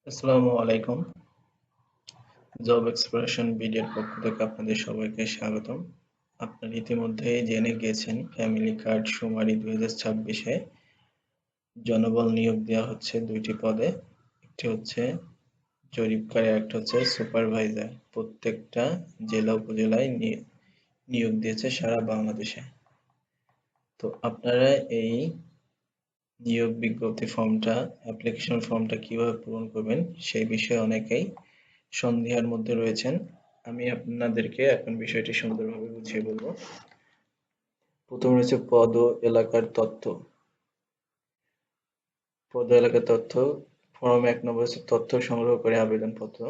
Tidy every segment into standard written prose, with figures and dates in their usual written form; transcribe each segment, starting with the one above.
আসসালামু আলাইকুম। Job exploration বিডির পক্ষ থেকে আপনাদের সবাইকে স্বাগতম। আপনারা ইতিমধ্যেই জেনে গিয়েছেন ফ্যামিলি কার্ড শুমারি 2026-এ জনবল নিয়োগ দেওয়া হচ্ছে 2টি পদে। একটি হচ্ছে জরিপকারী, একটা হচ্ছে সুপারভাইজার। প্রত্যেকটা জেলা উপজেলায় নিয়োগ দিয়েছে সারা বাংলাদেশে। তো আপনারা এই নিয়োগ বিজ্ঞপ্তি ফর্মটা, অ্যাপ্লিকেশন ফর্মটা কিভাবে পূরণ করবেন সেই বিষয়ে অনেকেই সন্দেহের মধ্যে রয়েছেন। আমি আপনাদেরকে এখন বিষয়টি সুন্দরভাবে বুঝিয়ে বলবো। প্রথমে রয়েছে পদ ও এলাকার তথ্য। পদ ও এলাকার তথ্য ফর্ম 1 নম্বর হচ্ছে তথ্য সংগ্রহ করে আবেদনপত্র।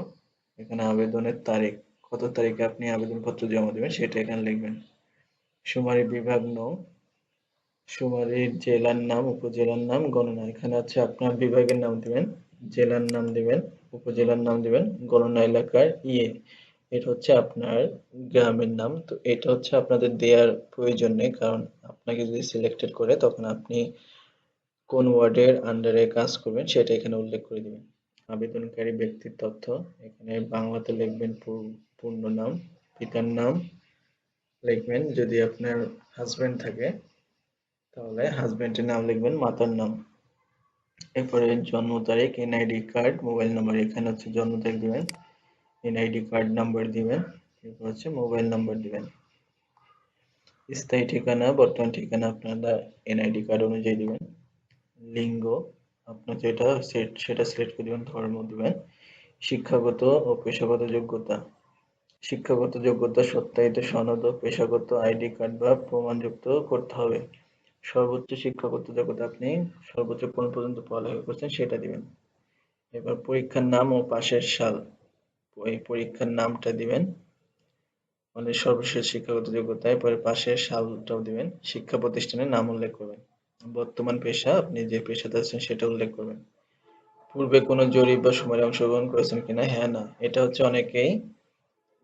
এখানে আবেদনের তারিখ, কত তারিখে আপনি আবেদনপত্র জমা দেবেন সেটা এখানে লিখবেন। শুমারি বিভাগ নং, শুমারির জেলার নাম, উপজেলার নাম, গণনা। এখানে হচ্ছে আপনার বিভাগের নাম দিবেন, জেলার নাম দিবেন, উপজেলার নাম দিবেন, গণনা এলাকার এটা হচ্ছে আপনার গ্রামের নাম। তো এটা হচ্ছে আপনাদের দেওয়ার প্রয়োজন নেই, কারণ আপনাকে যদি সিলেক্টেড করে তখন আপনি কোন ওয়ার্ডের আন্ডারে কাজ করবেন সেটা এখানে উল্লেখ করে দিবেন। আবেদনকারী ব্যক্তির তথ্য, এখানে বাংলাতে লিখবেন পূর্ণ নাম, পিতার নাম লিখবেন, যদি আপনার হাজবেন্ড থাকে তাহলে হাজবেন্ডের নাম লিখবেন, মাতার নাম। এরপরে জন্ম তারিখ, এনআইডি কার্ড, মোবাইল নাম্বার। এখানে হচ্ছে জন্ম তারিখ দিবেন, এনআইডি কার্ড নাম্বার দিবেন, এরপর হচ্ছে মোবাইল নাম্বার দিবেন। স্থায়ী ঠিকানা, বর্তমান ঠিকানা আপনারা এনআইডি কার্ড অনুযায়ী দিবেন। লিঙ্গ আপনার যেটা সেটা সিলেক্ট করে দিবেন, ধর্ম দিবেন। শিক্ষাগত ও পেশাগত যোগ্যতা, শিক্ষাগত যোগ্যতা সত্যায়িত সনদ ও পেশাগত আইডি কার্ড বা প্রমাণযুক্ত করতে হবে। সর্বোচ্চ শিক্ষাগত যোগ্যতা, আপনি সর্বোচ্চ কোন পর্যন্ত পড়ালেখা করছেন সেটা দিবেন। এবার পরীক্ষার নাম ও পাশের সাল, ওই পরীক্ষার নামটা দিবেন, মানে সর্বশেষ শিক্ষাগত যোগ্যতা। এরপরে পাশের সালটাও দিবেন, শিক্ষা প্রতিষ্ঠানের নাম উল্লেখ করবেন। বর্তমান পেশা, আপনি যে পেশাতে আছেন সেটা উল্লেখ করবেন। পূর্বে কোনো জরিপ বা শুমারিতে অংশগ্রহণ করেছেন কিনা, হ্যাঁ না। এটা হচ্ছে অনেকেই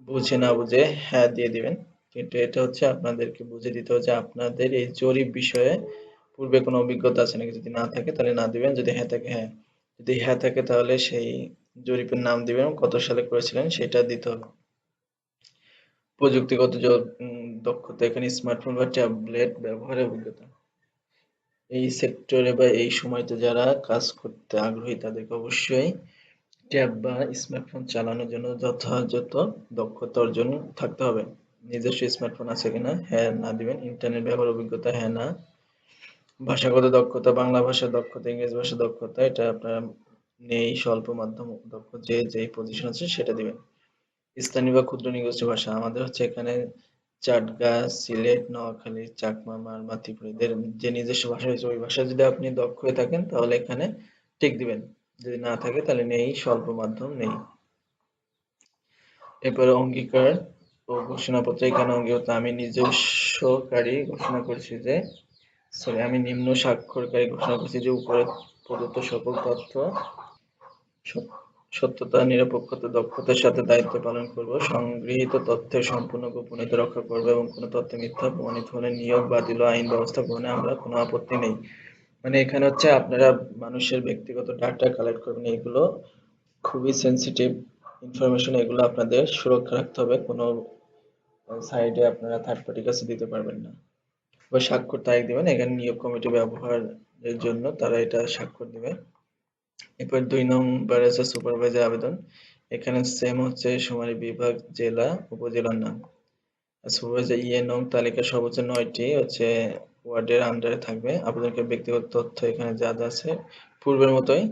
বুঝে না বুঝে হ্যাঁ দিয়ে দিবেন, কিন্তু এটা হচ্ছে আপনাদেরকে বুঝে দিতে হবে যে আপনাদের এই জরিপ বিষয়ে পূর্বে কোনো অভিজ্ঞতা আছে নাকি। যদি না থাকে তাহলে না দিবেন, যদি হ্যাঁ থাকে হ্যাঁ। যদি হ্যাঁ থাকে তাহলে সেই জরিপের নাম দিবেন, কত সালে করেছিলেন সেটা দিতে হবে। প্রযুক্তিগত দক্ষতা, এখানে স্মার্টফোন বা ট্যাবলেট ব্যবহারের অভিজ্ঞতা। এই সেক্টরে বা এই সময়তে যারা কাজ করতে আগ্রহী তাদেরকে অবশ্যই ট্যাব বা স্মার্টফোন চালানোর জন্য যথাযথ দক্ষতা অর্জন থাকতে হবে। নিজস্ব স্মার্টফোন আছে কিনা, হ্যাঁ না দিবেন। ইন্টারনেট ব্যবহার অভিজ্ঞতা, হ্যাঁ না। ভাষাগত দক্ষতা, বাংলা ভাষার দক্ষতা, ইংরেজি ভাষার দক্ষতা, এটা আপনার নেই, স্বল্প মাধ্যম দক্ষ, যে যেই পজিশন আছে সেটা দিবেন। স্থানীয় বা ক্ষুদ্র নিগোষ্ঠী ভাষা, আমাদের হচ্ছে এখানে চাটগাঁ, সিলেট, নোয়াখালী, চাকমা, মারমা, ত্রিপুরা, এদের যে নিজস্ব ভাষা রয়েছে ওই ভাষায় যদি আপনি দক্ষ হয়ে থাকেন তাহলে এখানে টিক দিবেন, যদি না থাকে তাহলে নেই, স্বল্প মাধ্যম নেই। এরপরে অঙ্গীকার ও ঘোষণাপত্র, এখানে অঙ্গীকার আমি নিজস্বকারী ঘোষণা করছি যে, আমি নিম্ন স্বাক্ষরকারী ঘোষণা করছি যে উপরে প্রদত্ত সকল তথ্য সত্যতা, নিরপেক্ষতা, দক্ষতার সাথে দায়িত্ব পালন করব। সংগৃহীত তথ্যের সম্পূর্ণ গোপনীয়তা রক্ষা করব এবং কোনো তথ্য মিথ্যা প্রমাণিত হলে নিয়োগ বাতিল ও আইন ব্যবস্থা গ্রহণে আমরা কোনো আপত্তি নেই। মানে এখানে হচ্ছে আপনারা মানুষের ব্যক্তিগত ডাটা কালেক্ট করবেন, এগুলো খুবই সেনসিটিভ ইনফরমেশন, এগুলো আপনাদের সুরক্ষা রাখতে হবে। কোনো সাইডে আপনারা থার্ড পার্টির কাছে দিতে পারবেন না। বা স্বাক্ষর তারিখ দিবেন, এখানে নিয়োগ কমিটি ব্যবহারের জন্য তারা এটা স্বাক্ষর দিবে। এরপর 2 নম্বরে আছে সুপারভাইজার আবেদন। এখানে সেম হচ্ছে শুমারি বিভাগ, জেলা, উপজেলার নাম। সুপারভাইজার নং তালিকার সর্বোচ্চ 9টি হচ্ছে ওয়ার্ডের আন্ডারে থাকবে। আবেদনকারী ব্যক্তিগত তথ্য এখানে যা যা আছে পূর্বের মতোই,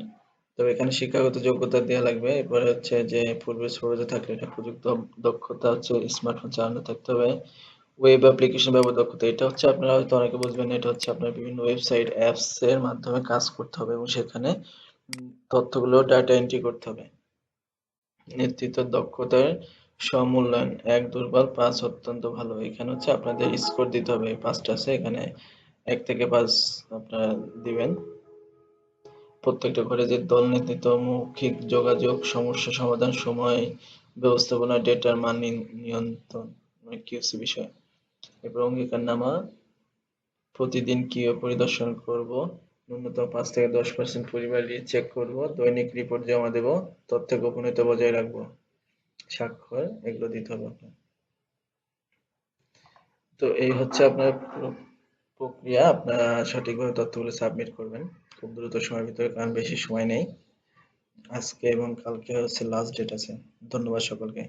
তবে এখানে শিক্ষাগত যোগ্যতা দেওয়া লাগবে। এরপরে হচ্ছে যে পূর্বে সুপারভাইজার থাকলে এটা প্রযুক্ত দক্ষতা হচ্ছে স্মার্টফোন চালানো থাকতে হবে। ওয়েব অ্যাপ্লিকেশন ব্যবহার দক্ষতা, এটা হচ্ছে আপনারা হয়তো অনেকে বুঝবেন না, এটা হচ্ছে আপনার বিভিন্ন ওয়েবসাইট অ্যাপস এর মাধ্যমে কাজ করতে হবে এবং সেখানে তথ্যগুলো ডাটা এন্ট্রি করতে হবে। নেতৃত্বের দক্ষতার স্ব-মূল্যায়ন, ১ দুর্বল, ৫ অত্যন্ত ভালো। এখানে হচ্ছে আপনাদের স্কোর দিতে হবে, ৫টা আছে এখানে, ১ থেকে ৫ আপনারা দিবেন। প্রত্যেকটা ঘরে যে দল নেতৃত্ব, মৌখিক যোগাযোগ, সমস্যা সমাধান, সময় ব্যবস্থাপনা, ডেটার মান নিয়ন্ত্রণ, মানে কিউসি বিষয়। এরপর অঙ্গীকারনামা, প্রতিদিন কিভাবে পরিদর্শন করব, ন্যূনতম 5 থেকে 10% পরিবার চেক করব, দৈনিক রিপোর্ট জমা দেব, তথ্য গোপনীয়তা বজায় রাখবো, স্বাক্ষর এগুলো দিতে হবে আপনার। তো এই হচ্ছে আপনার পুরো প্রক্রিয়া, আপনারা সঠিকভাবে তথ্যগুলো সাবমিট করবেন খুব দ্রুত সময়ের ভিতরে, কারণ বেশি সময় নেই, আজকে এবং কালকে হচ্ছে লাস্ট ডেট আছে। ধন্যবাদ সকলকে।